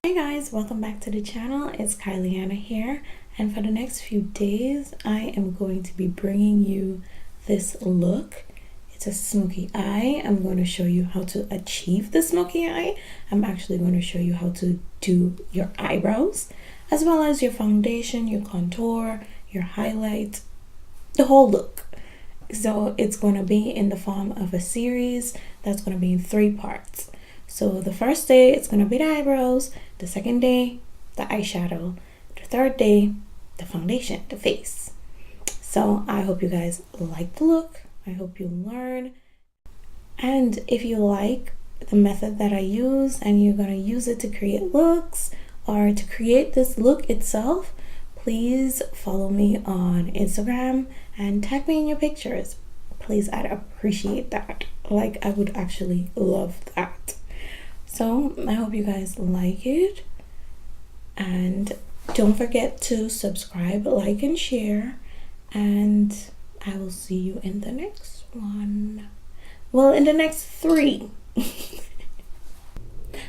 Hey guys, welcome back to the channel. It's Kyliana here, and for the next few days I am going to be bringing you this look. It's a smoky eye. I'm going to show you how to achieve the smoky eye. I'm actually going to show you how to do your eyebrows, as well as your foundation, your contour, your highlight, the whole look. So it's going to be in the form of a series that's going to be in 3 parts. So the first day it's going to be the eyebrows, the second day the eyeshadow, the third day the foundation, the face. So I hope you guys like the look. I hope you learn. And if you like the method that I use and you're going to use it to create looks or to create this look itself, please follow me on Instagram and tag me in your pictures. Please, I'd appreciate that. Like, I would actually love that. So I hope you guys like it, and don't forget to subscribe, like, and share, and I will see you in the next one. Well, in the next 3.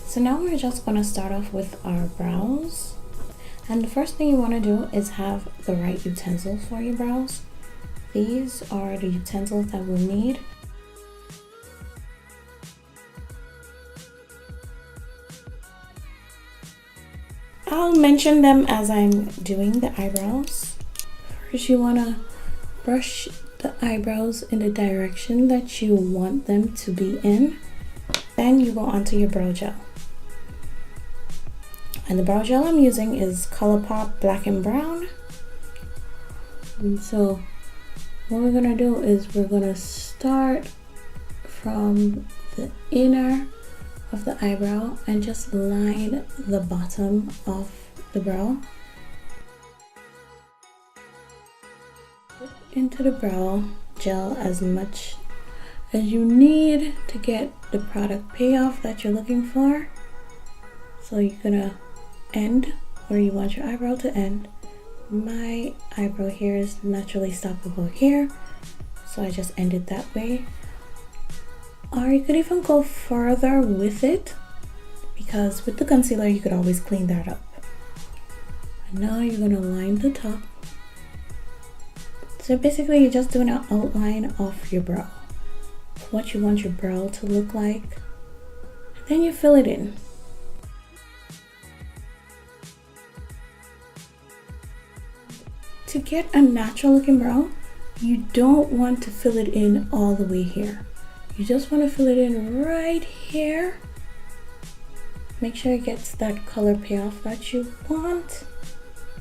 So now we're just gonna start off with our brows, and the first thing you want to do is have the right utensils for your brows. These are the utensils that we'll need. I'll mention them as I'm doing the eyebrows. First, you want to brush the eyebrows in the direction that you want them to be in. Then you go onto your brow gel. And the brow gel I'm using is ColourPop Black and Brown. And so what we're going to do is we're going to start from the inner of the eyebrow and just line the bottom of the brow. Put into the brow gel as much as you need to get the product payoff that you're looking for. So you're gonna end where you want your eyebrow to end. My eyebrow here is naturally stoppable here, so I just end it that way. Or you could even go further with it, because with the concealer you could always clean that up. And now you're going to line the top. So basically you're just doing an outline of your brow, what you want your brow to look like, and then you fill it in. To get a natural looking brow, you don't want to fill it in all the way here. You just want to fill it in right here. Make sure it gets that color payoff that you want.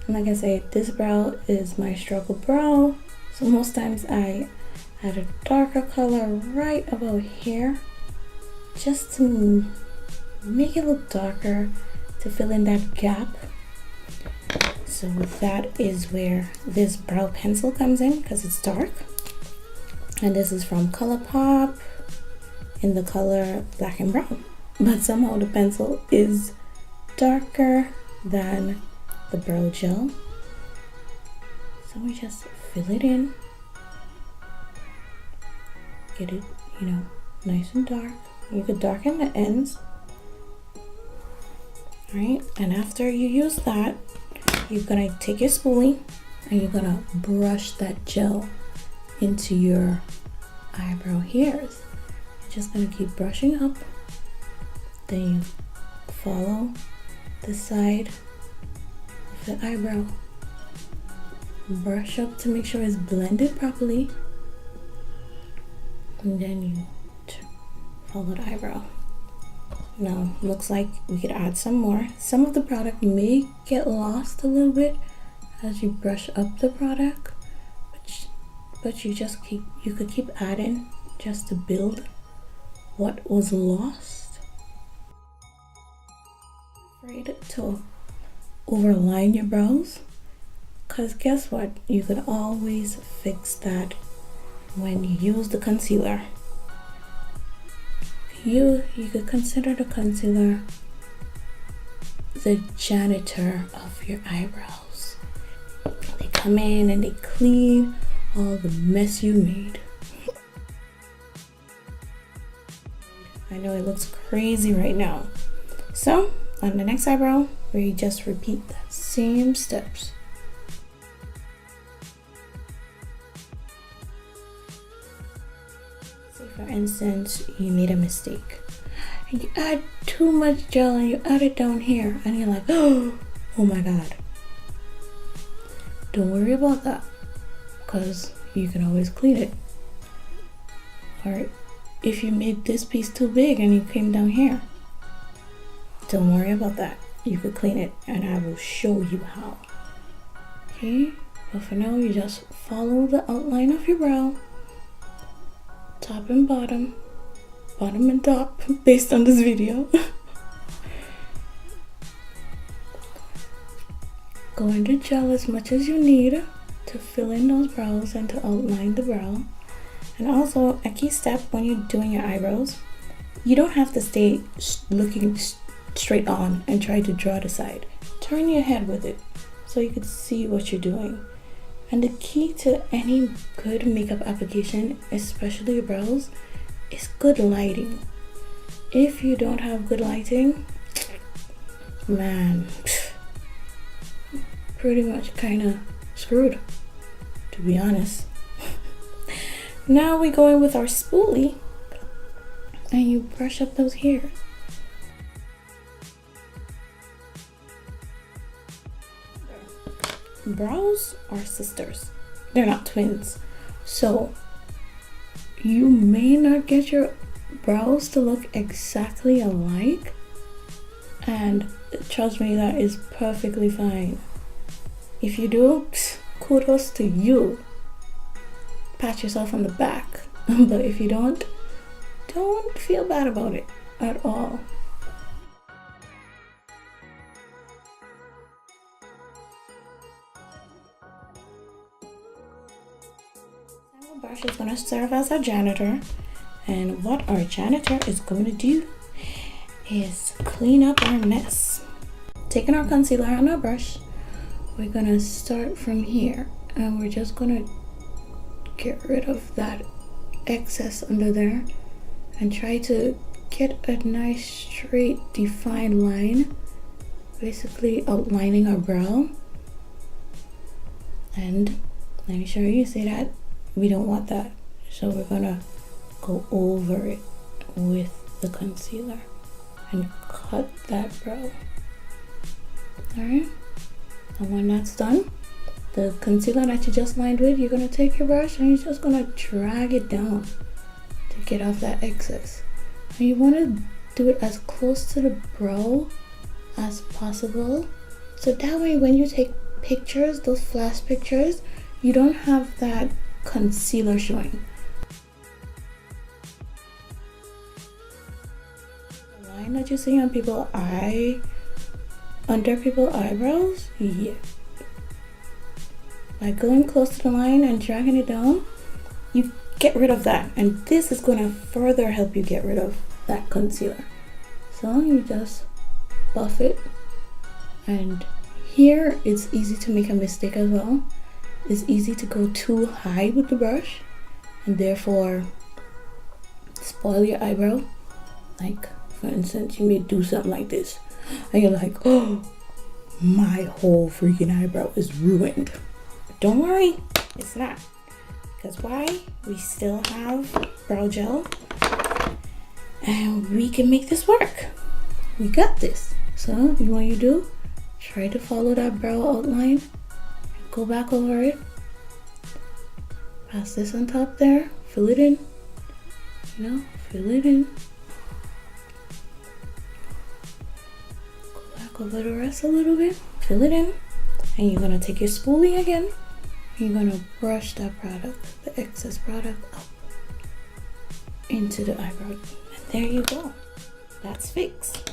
And like I say, this brow is my struggle brow. So most times I add a darker color right about here, just to make it look darker, to fill in that gap. So that is where this brow pencil comes in, because it's dark. And this is from ColourPop in the color Black and Brown, but somehow the pencil is darker than the brow gel, so we just fill it in, get it, nice and dark. You could darken the ends. Alright, and after you use that, you're gonna take your spoolie and you're gonna brush that gel into your eyebrow hairs. Just gonna keep brushing up, then you follow the side of the eyebrow, brush up to make sure it's blended properly, and then you follow the eyebrow. Now looks like we could add some more. Some of the product may get lost a little bit as you brush up the product, but you could keep adding just to build what was lost. Afraid to overline your brows, because guess what, you could always fix that when you use the concealer. You could consider the concealer the janitor of your eyebrows. They come in and they clean all the mess you made. I know it looks crazy right now. So on the next eyebrow, we just repeat the same steps. Say for instance, you made a mistake and you add too much gel and you add it down here and you're like, oh my god. Don't worry about that, because you can always clean it. Or if you made this piece too big and you came down here, don't worry about that. You could clean it and I will show you how. Okay, but for now you just follow the outline of your brow, top and bottom, bottom and top, based on this video. Go into gel as much as you need to fill in those brows and to outline the brow. And also a key step when you're doing your eyebrows, you don't have to stay looking straight on and try to draw the side. Turn your head with it so you can see what you're doing. And the key to any good makeup application, especially your brows, is good lighting. If you don't have good lighting, man, pretty much kind of screwed, to be honest. Now we go in with our spoolie and you brush up those hairs. Brows are sisters, they're not twins, so you may not get your brows to look exactly alike, and trust me, that is perfectly fine. If you do, kudos to you, pat yourself on the back. But if you don't feel bad about it at all. Our brush is going to serve as a janitor, and what our janitor is going to do is clean up our mess. Taking our concealer on our brush, we're gonna start from here and we're just gonna get rid of that excess under there and try to get a nice straight defined line, basically outlining our brow. And let me show you, see that? We don't want that, so we're gonna go over it with the concealer and cut that brow. Alright, and when that's done, the concealer that you just lined with, you're gonna take your brush and you're just gonna drag it down to get off that excess. And you wanna do it as close to the brow as possible, so that way when you take pictures, those flash pictures, you don't have that concealer showing. The line that you see on people's under people's eyebrows, yeah. By going close to the line and dragging it down, you get rid of that, and this is going to further help you get rid of that concealer. So you just buff it, and here it's easy to make a mistake as well. It's easy to go too high with the brush and therefore spoil your eyebrow. Like for instance, you may do something like this and you're like, oh, my whole freaking eyebrow is ruined. Don't worry, it's not. Because why? We still have brow gel and we can make this work. We got this. So you know what you do? Try to follow that brow outline. Go back over it. Pass this on top there. Fill it in. You know, fill it in. Go back over the rest a little bit. Fill it in. And you're gonna take your spoolie again. You're gonna brush that product, the excess product, up into the eyebrow. And there you go. That's fixed.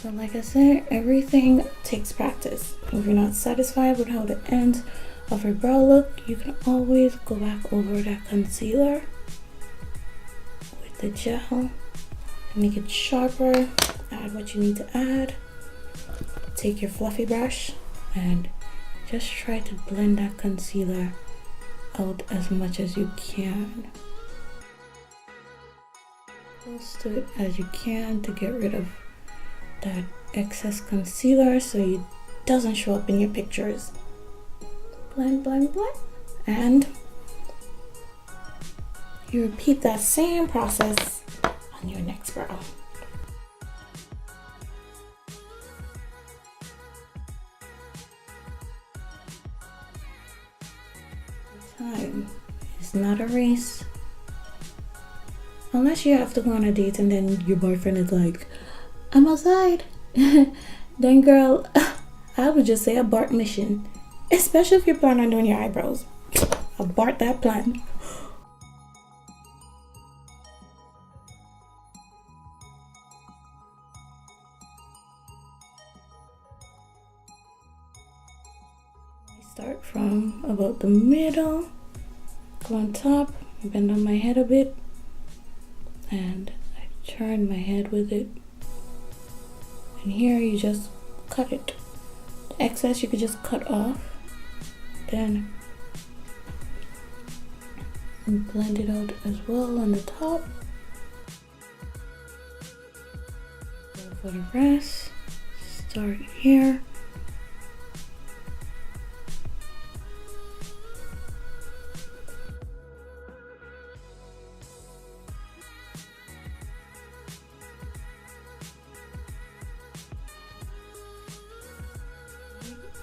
So like I said, everything takes practice. If you're not satisfied with how the ends of your brow look, you can always go back over that concealer with the gel, make it sharper, add what you need to add. Take your fluffy brush and just try to blend that concealer out as much as you can. close to it as you can to get rid of that excess concealer so it doesn't show up in your pictures. Blend, blend, blend. And you repeat that same process on your next brow. Time is not a race. Unless you have to go on a date and then your boyfriend is like, I'm outside. Then girl, I would just say abort mission. Especially if you plan on doing your eyebrows. Abort that plan. Start from about the middle, go on top, bend on my head a bit, and I turn my head with it. And here you just cut it. The excess you could just cut off, then blend it out as well on the top. So for the rest, start here.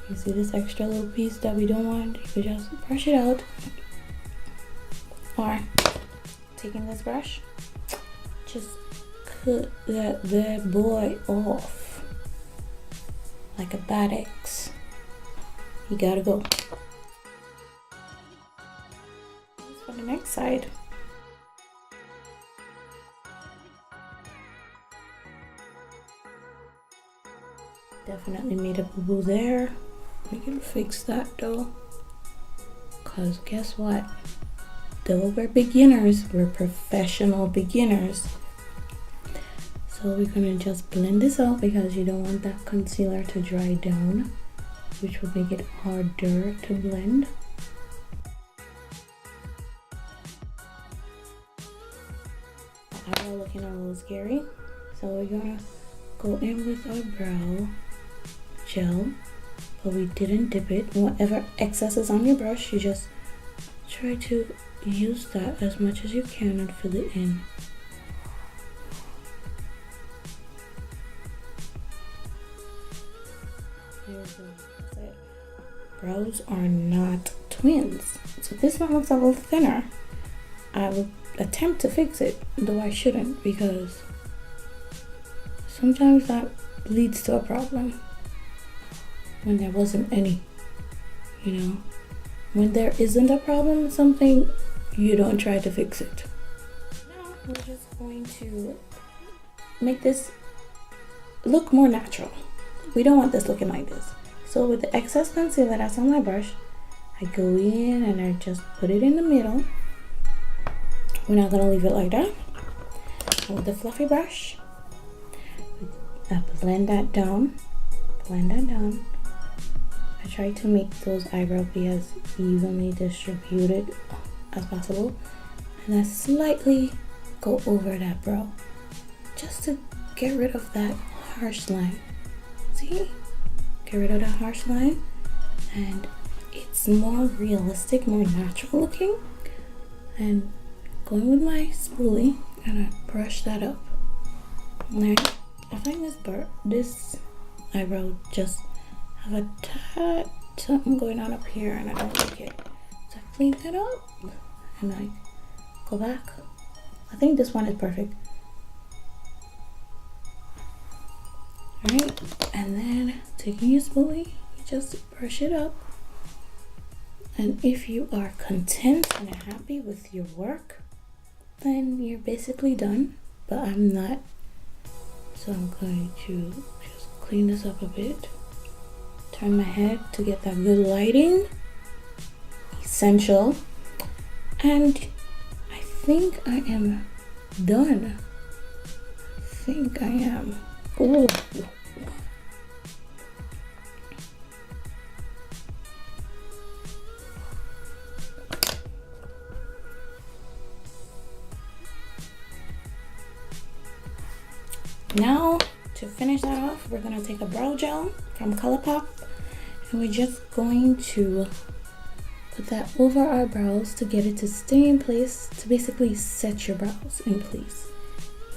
You see this extra little piece that we don't want? You could just brush it out. Or taking this brush, just cut that bad boy off like a bad X. You gotta go. For the next side. Definitely made a boo-boo there. We can fix that though. Cause guess what? Though we're beginners, we're professional beginners. So we're gonna just blend this out because you don't want that concealer to dry down, which will make it harder to blend. The eyebrow looking a little scary. So we're gonna go in with our brow gel, but we didn't dip it. Whatever excess is on your brush, you just try to use that as much as you can and fill it in. There we go. That's it. Brows are not twins, so this one looks a little thinner. I will attempt to fix it, though I shouldn't, because sometimes that leads to a problem when there wasn't any, you know. When there isn't a problem with something, you don't try to fix it. Now we're just going to make this look more natural. We don't want this looking like this. So with the excess concealer that's on my brush, I go in and I just put it in the middle. We're not gonna leave it like that. And with the fluffy brush, I blend that down. Blend that down. I try to make those eyebrows be as evenly distributed as possible, and I slightly go over that brow just to get rid of that harsh line. See? Get rid of that harsh line, and it's more realistic, more natural looking. And going with my spoolie, and I brush that up. Alright, I find this eyebrow just have a tad something going on up here, and I don't like it. So I clean that up, and I go back. I think this one is perfect. Alright, and then taking your spoolie, you just brush it up. And if you are content and happy with your work, then you're basically done. But I'm not, so I'm going to just clean this up a bit. Turn my head to get that good lighting. Essential. And I think I am done. I think I am. Ooh. Now, to finish that off, we're gonna take a brow gel from ColourPop, and we're just going to put that over our brows to get it to stay in place, to basically set your brows in place.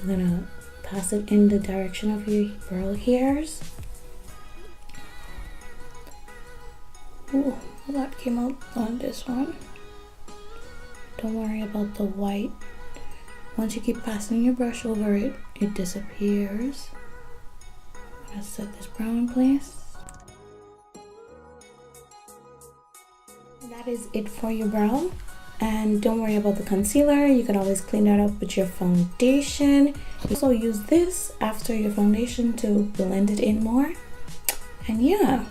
You're gonna pass it in the direction of your brow hairs. Ooh, a lot came out on this one. Don't worry about the white. Once you keep passing your brush over it, it disappears. I'm gonna set this brow in place. That is it for your brow. And don't worry about the concealer. You can always clean that up with your foundation. You also use this after your foundation to blend it in more. And yeah,